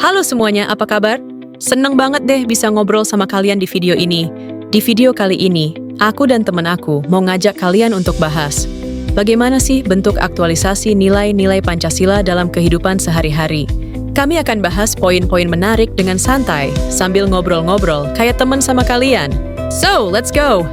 Halo semuanya, apa kabar? Seneng banget deh bisa ngobrol sama kalian di video ini. Di video kali ini, aku dan temen aku mau ngajak kalian untuk bahas bagaimana sih bentuk aktualisasi nilai-nilai Pancasila dalam kehidupan sehari-hari. Kami akan bahas poin-poin menarik dengan santai sambil ngobrol-ngobrol kayak teman sama kalian. So, let's go!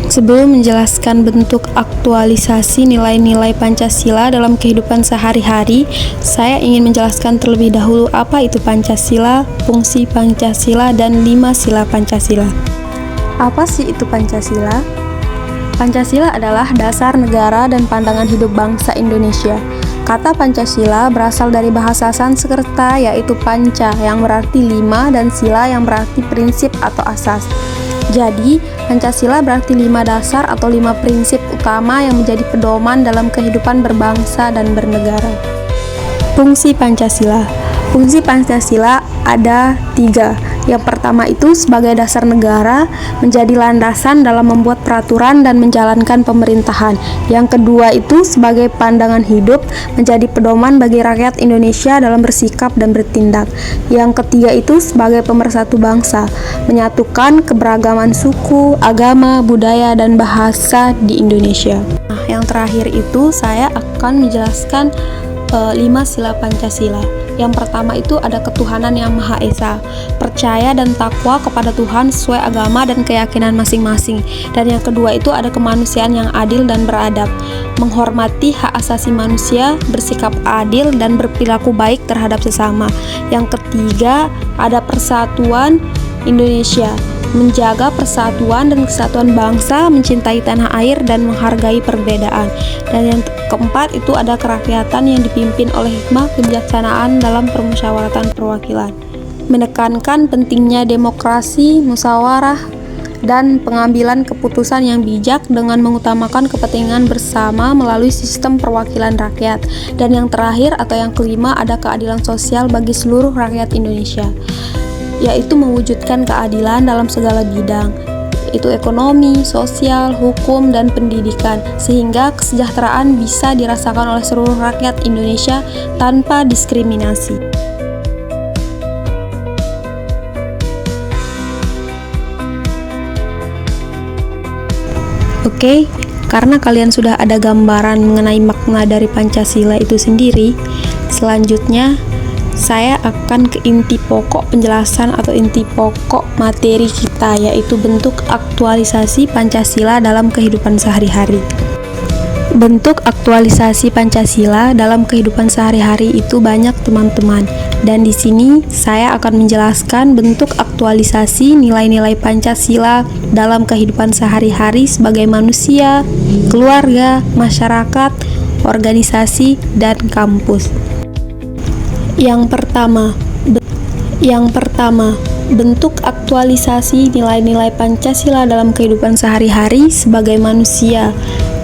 Sebelum menjelaskan bentuk aktualisasi nilai-nilai Pancasila dalam kehidupan sehari-hari, saya ingin menjelaskan terlebih dahulu apa itu Pancasila, fungsi Pancasila, dan 5 sila Pancasila. Apa sih itu Pancasila? Pancasila adalah dasar negara dan pandangan hidup bangsa Indonesia. Kata Pancasila berasal dari bahasa Sanskerta yaitu panca yang berarti 5 dan sila yang berarti prinsip atau asas. Jadi, Pancasila berarti 5 dasar atau 5 prinsip utama yang menjadi pedoman dalam kehidupan berbangsa dan bernegara. Fungsi Pancasila. Fungsi Pancasila ada 3. Yang pertama itu sebagai dasar negara, menjadi landasan dalam membuat peraturan dan menjalankan pemerintahan. Yang kedua itu sebagai pandangan hidup, menjadi pedoman bagi rakyat Indonesia dalam bersikap dan bertindak. Yang ketiga itu sebagai pemersatu bangsa, menyatukan keberagaman suku, agama, budaya, dan bahasa di Indonesia. Nah, yang terakhir itu saya akan menjelaskan 5 sila Pancasila. Yang pertama itu ada ketuhanan yang Maha Esa, percaya dan takwa kepada Tuhan sesuai agama dan keyakinan masing-masing. Dan yang kedua itu ada kemanusiaan yang adil dan beradab, menghormati hak asasi manusia, bersikap adil dan berperilaku baik terhadap sesama. Yang ketiga ada persatuan Indonesia, menjaga persatuan dan kesatuan bangsa, mencintai tanah air dan menghargai perbedaan. Dan yang keempat itu ada kerakyatan yang dipimpin oleh hikmah kebijaksanaan dalam permusyawaratan perwakilan, menekankan pentingnya demokrasi, musyawarah, dan pengambilan keputusan yang bijak dengan mengutamakan kepentingan bersama melalui sistem perwakilan rakyat. Dan yang terakhir atau yang kelima ada keadilan sosial bagi seluruh rakyat Indonesia, yaitu mewujudkan keadilan dalam segala bidang, itu ekonomi, sosial, hukum, dan pendidikan, sehingga kesejahteraan bisa dirasakan oleh seluruh rakyat Indonesia tanpa diskriminasi. Oke, karena kalian sudah ada gambaran mengenai makna dari Pancasila itu sendiri, selanjutnya saya akan ke inti pokok penjelasan atau inti pokok materi kita, yaitu bentuk aktualisasi Pancasila dalam kehidupan sehari-hari. Bentuk aktualisasi Pancasila dalam kehidupan sehari-hari itu banyak, teman-teman. Dan di sini saya akan menjelaskan bentuk aktualisasi nilai-nilai Pancasila dalam kehidupan sehari-hari sebagai manusia, keluarga, masyarakat, organisasi, dan kampus. Yang pertama, bentuk aktualisasi nilai-nilai Pancasila dalam kehidupan sehari-hari sebagai manusia.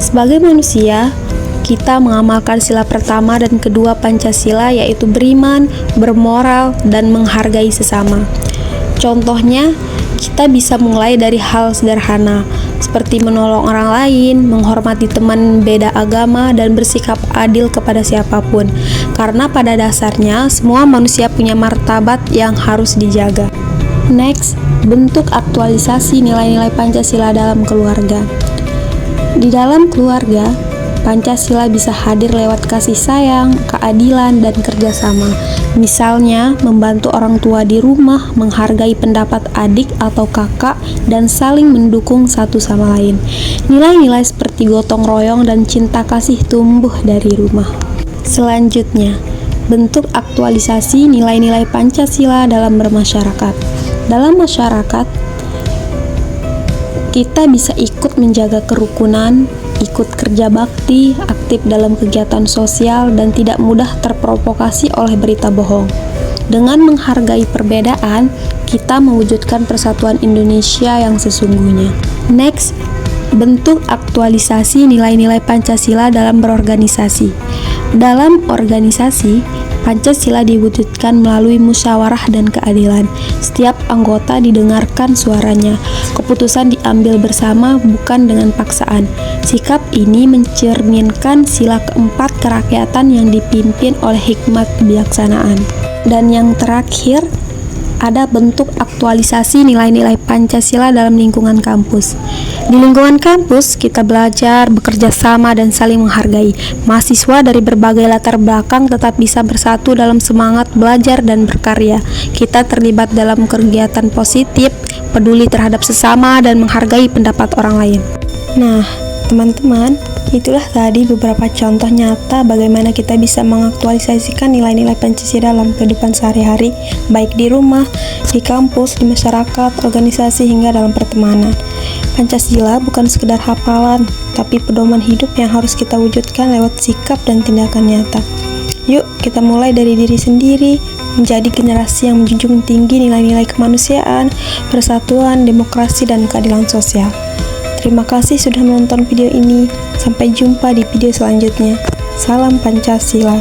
Sebagai manusia, kita mengamalkan sila pertama dan kedua Pancasila, yaitu beriman, bermoral, dan menghargai sesama. Contohnya, kita bisa mulai dari hal sederhana seperti menolong orang lain, menghormati teman beda agama, dan bersikap adil kepada siapapun. Karena pada dasarnya semua manusia punya martabat yang harus dijaga. Next, bentuk aktualisasi nilai-nilai Pancasila dalam keluarga. Di dalam keluarga, Pancasila bisa hadir lewat kasih sayang, keadilan, dan kerjasama. Misalnya, membantu orang tua di rumah, menghargai pendapat adik atau kakak, dan saling mendukung satu sama lain. Nilai-nilai seperti gotong royong dan cinta kasih tumbuh dari rumah. Selanjutnya, bentuk aktualisasi nilai-nilai Pancasila dalam bermasyarakat. Dalam masyarakat, kita bisa ikut menjaga kerukunan, ikut kerja bakti, aktif dalam kegiatan sosial, dan tidak mudah terprovokasi oleh berita bohong. Dengan menghargai perbedaan, kita mewujudkan persatuan Indonesia yang sesungguhnya. Next, bentuk aktualisasi nilai-nilai Pancasila dalam berorganisasi. Dalam organisasi, Pancasila diwujudkan melalui musyawarah dan keadilan. Setiap anggota didengarkan suaranya. Keputusan diambil bersama, bukan dengan paksaan. Sikap ini mencerminkan sila keempat kerakyatan yang dipimpin oleh hikmat kebijaksanaan. Dan yang terakhir, ada bentuk aktualisasi nilai-nilai Pancasila dalam lingkungan kampus. Di lingkungan kampus, kita belajar, bekerja sama, dan saling menghargai. Mahasiswa dari berbagai latar belakang tetap bisa bersatu dalam semangat belajar dan berkarya. Kita terlibat dalam kegiatan positif, peduli terhadap sesama, dan menghargai pendapat orang lain. Nah, teman-teman, itulah tadi beberapa contoh nyata bagaimana kita bisa mengaktualisasikan nilai-nilai Pancasila dalam kehidupan sehari-hari, baik di rumah, di kampus, di masyarakat, organisasi, hingga dalam pertemanan. Pancasila bukan sekedar hafalan, tapi pedoman hidup yang harus kita wujudkan lewat sikap dan tindakan nyata. Yuk, kita mulai dari diri sendiri, menjadi generasi yang menjunjung tinggi nilai-nilai kemanusiaan, persatuan, demokrasi, dan keadilan sosial. Terima kasih sudah menonton video ini. Sampai jumpa di video selanjutnya. Salam Pancasila.